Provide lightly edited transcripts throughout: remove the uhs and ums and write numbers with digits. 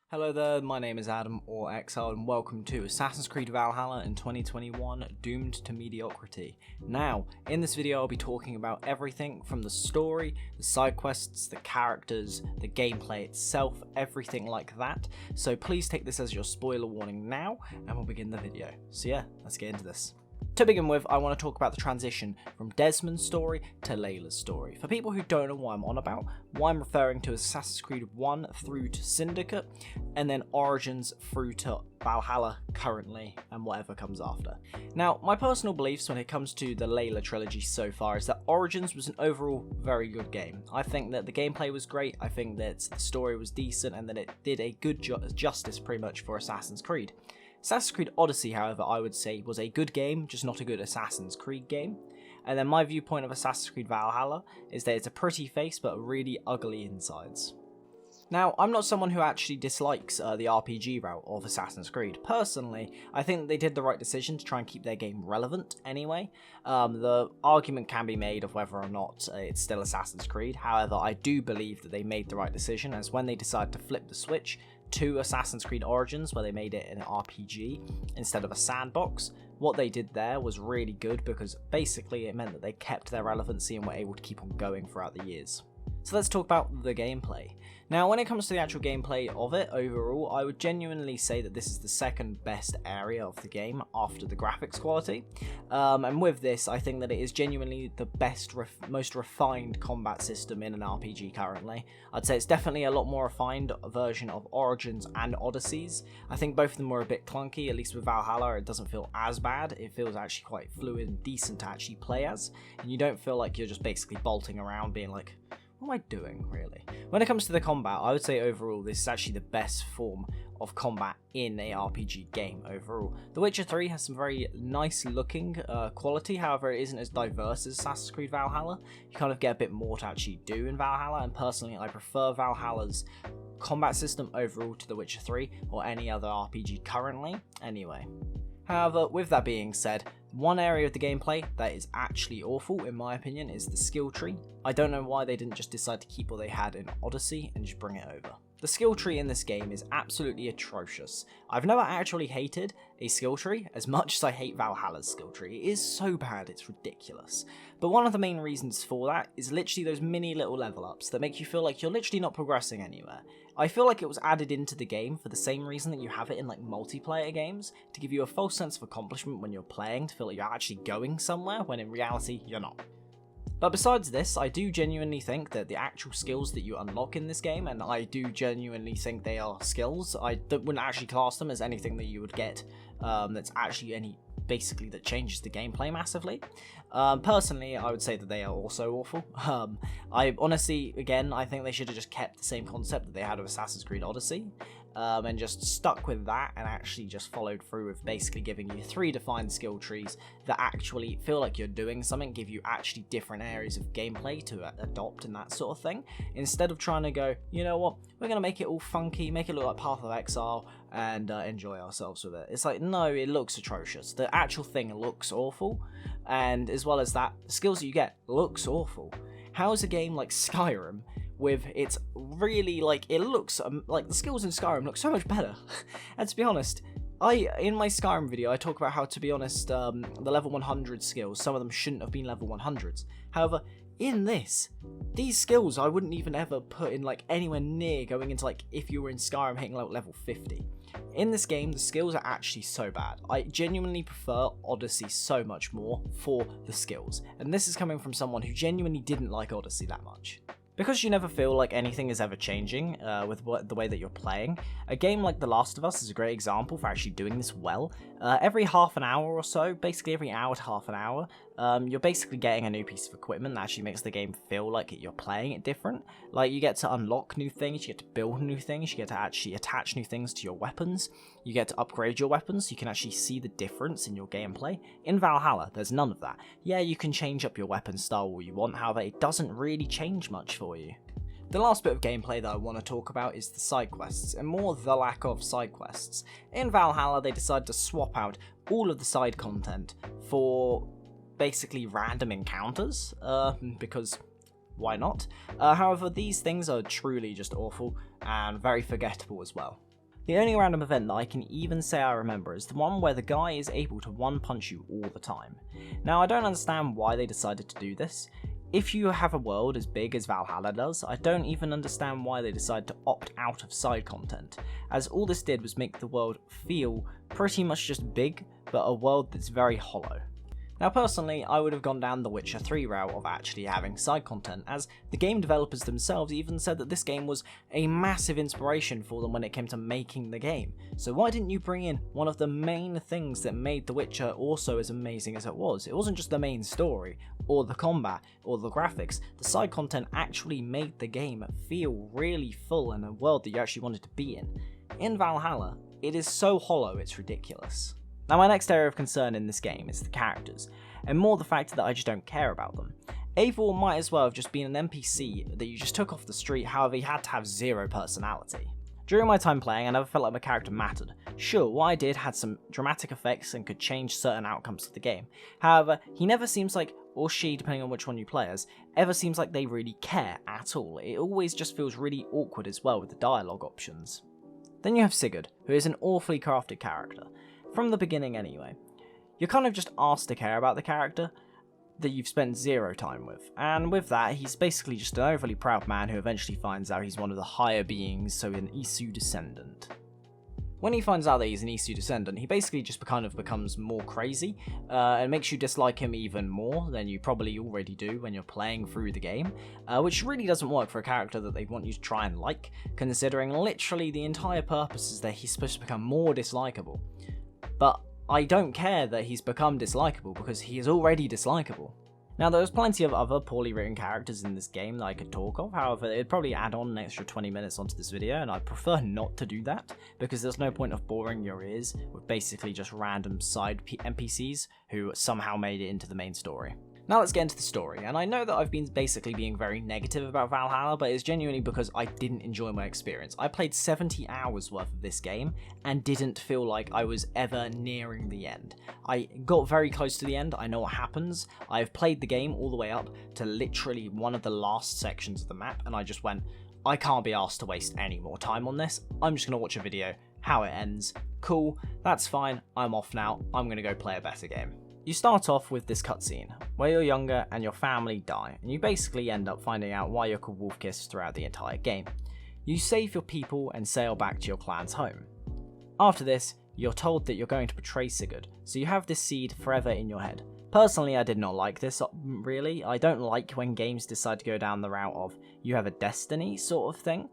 Hello there, my name is Adam or Exile and welcome to Assassin's Creed Valhalla in 2021, Doomed to Mediocrity. Now, in this video I'll be talking about everything from the story, the side quests, the characters, the gameplay itself, everything like that. So please take this as your spoiler warning now and we'll begin the video. So yeah, let's get into this. To begin with, I want to talk about the transition from Desmond's story to Layla's story. For people who don't know what I'm on about, what I'm referring to is Assassin's Creed 1 through to Syndicate, and then Origins through to Valhalla currently, and whatever comes after. Now, my personal beliefs when it comes to the Layla trilogy so far is that Origins was an overall very good game. I think that the gameplay was great, I think that the story was decent, and that it did a good justice pretty much for Assassin's Creed. Assassin's Creed Odyssey, however, I would say was a good game, just not a good Assassin's Creed game. And then my viewpoint of Assassin's Creed Valhalla is that it's a pretty face but really ugly insides. Now, I'm not someone who actually dislikes the RPG route of Assassin's Creed. Personally, I think that they did the right decision to try and keep their game relevant anyway. The argument can be made of whether or not it's still Assassin's Creed. However, I do believe that they made the right decision, as when they decided to flip the switch to Assassin's Creed Origins, where they made it an RPG instead of a sandbox, what they did there was really good because basically it meant that they kept their relevancy and were able to keep on going throughout the years. So let's talk about the gameplay. Now, when it comes to the actual gameplay of it overall, I would genuinely say that this is the second best area of the game after the graphics quality. And with this, I think that it is genuinely the best, most refined combat system in an RPG currently. I'd say it's definitely a lot more refined version of Origins and Odysseys. I think both of them were a bit clunky, at least with Valhalla it doesn't feel as bad. It feels actually quite fluid and decent to actually play as. And you don't feel like you're just basically bolting around being like, what am I doing, really? When it comes to the combat, I would say overall this is actually the best form of combat in a RPG game overall. The Witcher 3 has some very nice looking quality, however it isn't as diverse as Assassin's Creed Valhalla. You kind of get a bit more to actually do in Valhalla, and personally I prefer Valhalla's combat system overall to The Witcher 3 or any other RPG currently, anyway. However, with that being said, one area of the gameplay that is actually awful, in my opinion, is the skill tree. I don't know why they didn't just decide to keep what they had in Odyssey and just bring it over. The skill tree in this game is absolutely atrocious. I've never actually hated a skill tree as much as I hate Valhalla's skill tree. It is so bad, it's ridiculous. But one of the main reasons for that is literally those mini little level ups that make you feel like you're literally not progressing anywhere. I feel like it was added into the game for the same reason that you have it in like multiplayer games, to give you a false sense of accomplishment when you're playing, to feel like you're actually going somewhere when in reality you're not. But besides this, I do genuinely think that the actual skills that you unlock in this game, and I do genuinely think they are skills, I wouldn't actually class them as anything that you would get that's actually basically that changes the gameplay massively. Personally, I would say that they are also awful. I honestly, again, I think they should have just kept the same concept that they had with Assassin's Creed Odyssey, and just stuck with that and actually just followed through with basically giving you 3 defined skill trees that actually feel like you're doing something, give you actually different areas of gameplay to adopt and that sort of thing, instead of trying to go, you know what, we're going to make it all funky, make it look like Path of Exile, and enjoy ourselves with it. It's like, no, it looks atrocious. The actual thing looks awful, and as well as that, the skills that you get looks awful. How is a game like Skyrim, with its really, like, it looks, like, the skills in Skyrim look so much better. And to be honest, in my Skyrim video, I talk about how, to be honest, the level 100 skills, some of them shouldn't have been level 100s. However, in this, these skills I wouldn't even ever put in, like, anywhere near going into, like, if you were in Skyrim hitting, like, level 50. In this game, the skills are actually so bad. I genuinely prefer Odyssey so much more for the skills. And this is coming from someone who genuinely didn't like Odyssey that much. Because you never feel like anything is ever changing with the way that you're playing, a game like The Last of Us is a great example for actually doing this well. Every half an hour or so, basically every hour to half an hour, you're basically getting a new piece of equipment that actually makes the game feel like you're playing it different. Like, you get to unlock new things, you get to build new things, you get to actually attach new things to your weapons, you get to upgrade your weapons so you can actually see the difference in your gameplay. In Valhalla, there's none of that. Yeah, you can change up your weapon style all you want, however, it doesn't really change much for you. The last bit of gameplay that I want to talk about is the side quests, and more the lack of side quests. In Valhalla, they decided to swap out all of the side content for basically random encounters, because why not? However, these things are truly just awful and very forgettable as well. The only random event that I can even say I remember is the one where the guy is able to one-punch you all the time. Now, I don't understand why they decided to do this. If you have a world as big as Valhalla does, I don't even understand why they decided to opt out of side content, as all this did was make the world feel pretty much just big, but a world that's very hollow. Now personally, I would have gone down the Witcher 3 route of actually having side content, as the game developers themselves even said that this game was a massive inspiration for them when it came to making the game. So why didn't you bring in one of the main things that made The Witcher also as amazing as it was? It wasn't just the main story, or the combat, or the graphics. The side content actually made the game feel really full and a world that you actually wanted to be in. In Valhalla, it is so hollow it's ridiculous. Now my next area of concern in this game is the characters, and more the fact that I just don't care about them. Eivor might as well have just been an NPC that you just took off the street, however he had to have zero personality. During my time playing, I never felt like my character mattered. Sure, what I did had some dramatic effects and could change certain outcomes of the game. However, he never seems like, or she, depending on which one you play as, ever seems like they really care at all. It always just feels really awkward as well with the dialogue options. Then you have Sigurd, who is an awfully crafted character. From the beginning anyway. You're kind of just asked to care about the character that you've spent zero time with, and with that he's basically just an overly proud man who eventually finds out he's one of the higher beings, so an Isu descendant. When he finds out that he's an Isu descendant, he basically just kind of becomes more crazy, and makes you dislike him even more than you probably already do when you're playing through the game, which really doesn't work for a character that they want you to try and like, considering literally the entire purpose is that he's supposed to become more dislikable. But I don't care that he's become dislikable because he is already dislikable. Now there's plenty of other poorly written characters in this game that I could talk of, however it'd probably add on an extra 20 minutes onto this video and I'd prefer not to do that because there's no point of boring your ears with basically just random side NPCs who somehow made it into the main story. Now let's get into the story, and I know that I've been basically being very negative about Valhalla, but it's genuinely because I didn't enjoy my experience. I played 70 hours worth of this game and didn't feel like I was ever nearing the end. I got very close to the end, I know what happens, I've played the game all the way up to literally one of the last sections of the map, and I just went, I can't be asked to waste any more time on this, I'm just going to watch a video, how it ends, cool, that's fine, I'm off now, I'm going to go play a better game. You start off with this cutscene, where you're younger and your family die, and you basically end up finding out why you're called Wolf-Kissed throughout the entire game. You save your people and sail back to your clan's home. After this, you're told that you're going to betray Sigurd, so you have this seed forever in your head. Personally, I did not like this, really. I don't like when games decide to go down the route of you have a destiny sort of thing.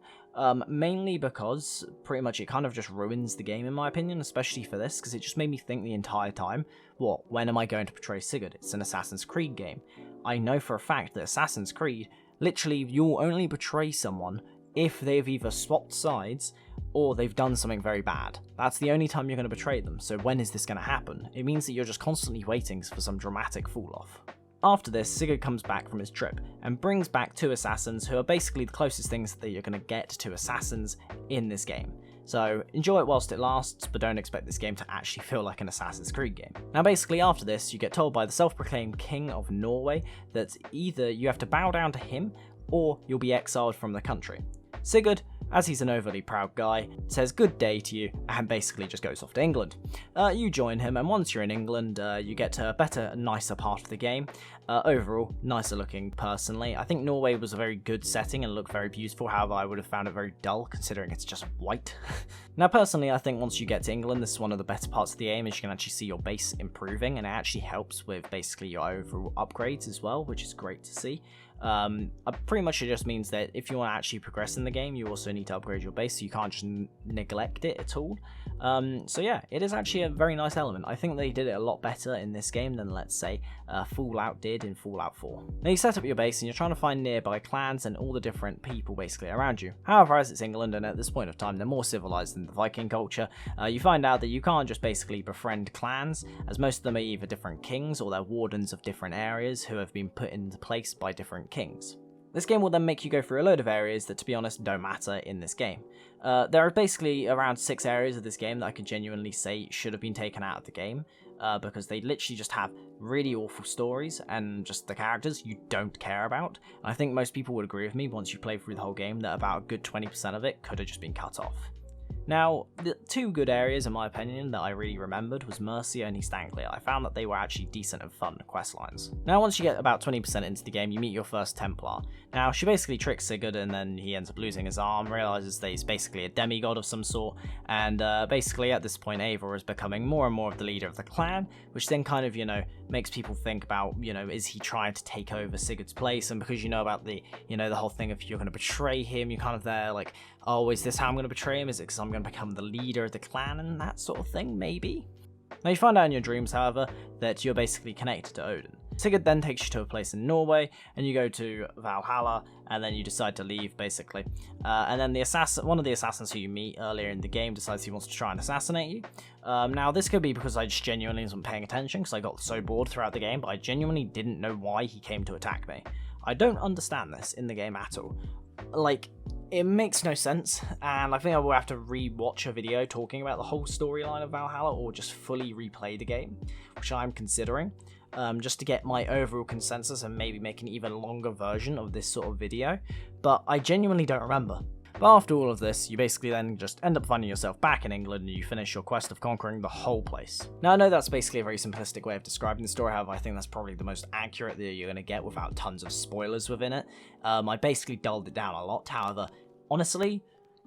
Mainly because pretty much it kind of just ruins the game in my opinion, especially for this, because it just made me think the entire time, what, when am I going to betray Sigurd? It's an Assassin's Creed game. I know for a fact that Assassin's Creed, literally you'll only betray someone if they've either swapped sides or they've done something very bad. That's the only time you're going to betray them, so when is this going to happen? It means that you're just constantly waiting for some dramatic fall-off. After this, Sigurd comes back from his trip and brings back two assassins who are basically the closest things that you're going to get to assassins in this game. So enjoy it whilst it lasts, but don't expect this game to actually feel like an Assassin's Creed game. Now basically after this, you get told by the self-proclaimed King of Norway that either you have to bow down to him or you'll be exiled from the country. Sigurd, as he's an overly proud guy, says good day to you and basically just goes off to England. You join him, and once you're in England, you get to a better, nicer part of the game. Overall, nicer looking personally. I think Norway was a very good setting and looked very beautiful, however I would have found it very dull considering it's just white. Now personally, I think once you get to England, this is one of the better parts of the game, as you can actually see your base improving, and it actually helps with basically your overall upgrades as well, which is great to see. Pretty much it just means that if you want to actually progress in the game, you also need to upgrade your base, so you can't just neglect it at all. So yeah, it is actually a very nice element. I think they did it a lot better in this game than, let's say, Fallout did in Fallout 4. Now you set up your base and you're trying to find nearby clans and all the different people basically around you. However, as it's England and at this point of time they're more civilized than the Viking culture, you find out that you can't just basically befriend clans, as most of them are either different kings or they're wardens of different areas who have been put into place by different kings. This game will then make you go through a load of areas that, to be honest, don't matter in this game. There are basically around 6 areas of this game that I can genuinely say should have been taken out of the game, because they literally just have really awful stories and just the characters you don't care about. And I think most people would agree with me once you play through the whole game that about a good 20% of it could have just been cut off. Now, the two good areas in my opinion that I really remembered was Mercia and East Anglia. I found that they were actually decent and fun quest lines. Now once you get about 20% into the game, you meet your first Templar. Now she basically tricks Sigurd and then he ends up losing his arm, realises that he's basically a demigod of some sort, and basically at this point Eivor is becoming more and more of the leader of the clan, which then kind of, makes people think about, is he trying to take over Sigurd's place? And because you know about the, the whole thing of you're going to betray him, you're kind of there like, oh, is this how I'm going to betray him? Is it because I'm going to become the leader of the clan and that sort of thing, maybe? Now you find out in your dreams, however, that you're basically connected to Odin. Sigurd then takes you to a place in Norway, and you go to Valhalla, and then you decide to leave, basically. And then one of the assassins who you meet earlier in the game decides he wants to try and assassinate you. Now this could be because I just genuinely wasn't paying attention, because I got so bored throughout the game, but I genuinely didn't know why he came to attack me. I don't understand this in the game at all. Like, it makes no sense, and I think I will have to re-watch a video talking about the whole storyline of Valhalla, or just fully replay the game, which I'm considering, just to get my overall consensus and maybe make an even longer version of this sort of video, but I genuinely don't remember. But after all of this, you basically then just end up finding yourself back in England and you finish your quest of conquering the whole place. Now I know that's basically a very simplistic way of describing the story, however I think that's probably the most accurate that you're going to get without tons of spoilers within it. I basically dulled it down a lot, however, honestly,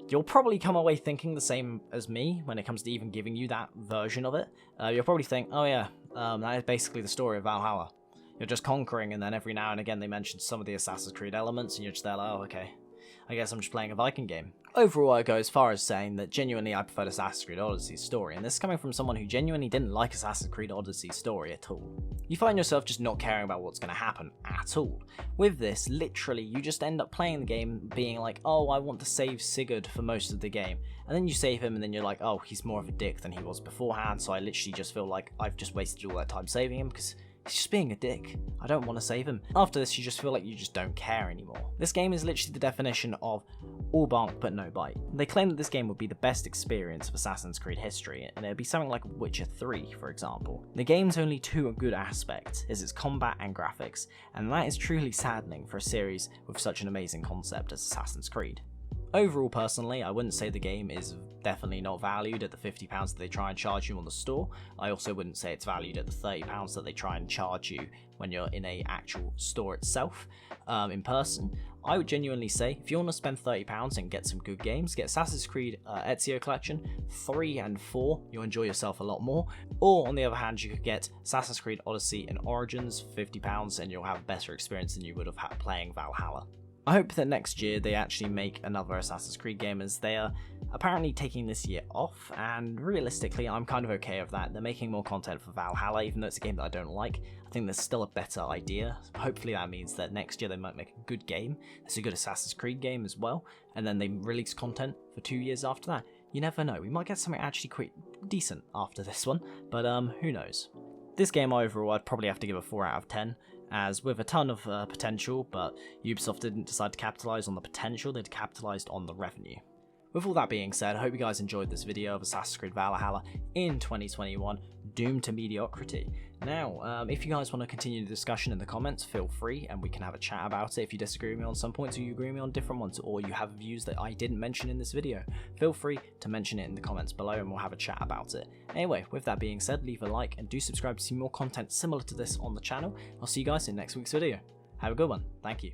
you'll probably come away thinking the same as me when it comes to even giving you that version of it. You'll probably think, oh yeah, that is basically the story of Valhalla. You're just conquering, and then every now and again they mention some of the Assassin's Creed elements and you're just there like, oh okay, I guess I'm just playing a Viking game. Overall, I go as far as saying that genuinely I preferred Assassin's Creed Odyssey's story, and this is coming from someone who genuinely didn't like Assassin's Creed Odyssey's story at all. You find yourself just not caring about what's going to happen at all. With this, literally, you just end up playing the game being like, oh, I want to save Sigurd for most of the game, and then you save him and then you're like, oh, he's more of a dick than he was beforehand, so I literally just feel like I've just wasted all that time saving him because he's just being a dick. I don't want to save him. After this, you just feel like you just don't care anymore. This game is literally the definition of all bark but no bite. They claim that this game would be the best experience of Assassin's Creed history, and it would be something like Witcher 3, for example. The game's only two good aspects is its combat and graphics, and that is truly saddening for a series with such an amazing concept as Assassin's Creed. Overall, personally, I wouldn't say the game is definitely not valued at the £50 that they try and charge you on the store. I also wouldn't say it's valued at the £30 that they try and charge you when you're in a actual store itself, in person. I would genuinely say, if you want to spend £30 and get some good games, get Assassin's Creed Ezio Collection 3 and 4, you'll enjoy yourself a lot more. Or on the other hand, you could get Assassin's Creed Odyssey and Origins for £50 and you'll have a better experience than you would have had playing Valhalla. I hope that next year they actually make another Assassin's Creed game, as they are apparently taking this year off, and realistically I'm kind of okay with that. They're making more content for Valhalla, even though it's a game that I don't like. I think there's still a better idea. Hopefully that means that next year they might make a good game. It's a good Assassin's Creed game as well, and then they release content for 2 years after that. You never know, we might get something actually quite decent after this one, but who knows. This game overall I'd probably have to give a 4 out of 10. As with a ton of potential, but Ubisoft didn't decide to capitalise on the potential, they'd capitalised on the revenue. With all that being said, I hope you guys enjoyed this video of Assassin's Creed Valhalla in 2021, doomed to mediocrity. Now, if you guys want to continue the discussion in the comments, feel free and we can have a chat about it. If you disagree with me on some points or you agree with me on different ones, or you have views that I didn't mention in this video, feel free to mention it in the comments below and we'll have a chat about it. Anyway, with that being said, leave a like and do subscribe to see more content similar to this on the channel. I'll see you guys in next week's video. Have a good one. Thank you.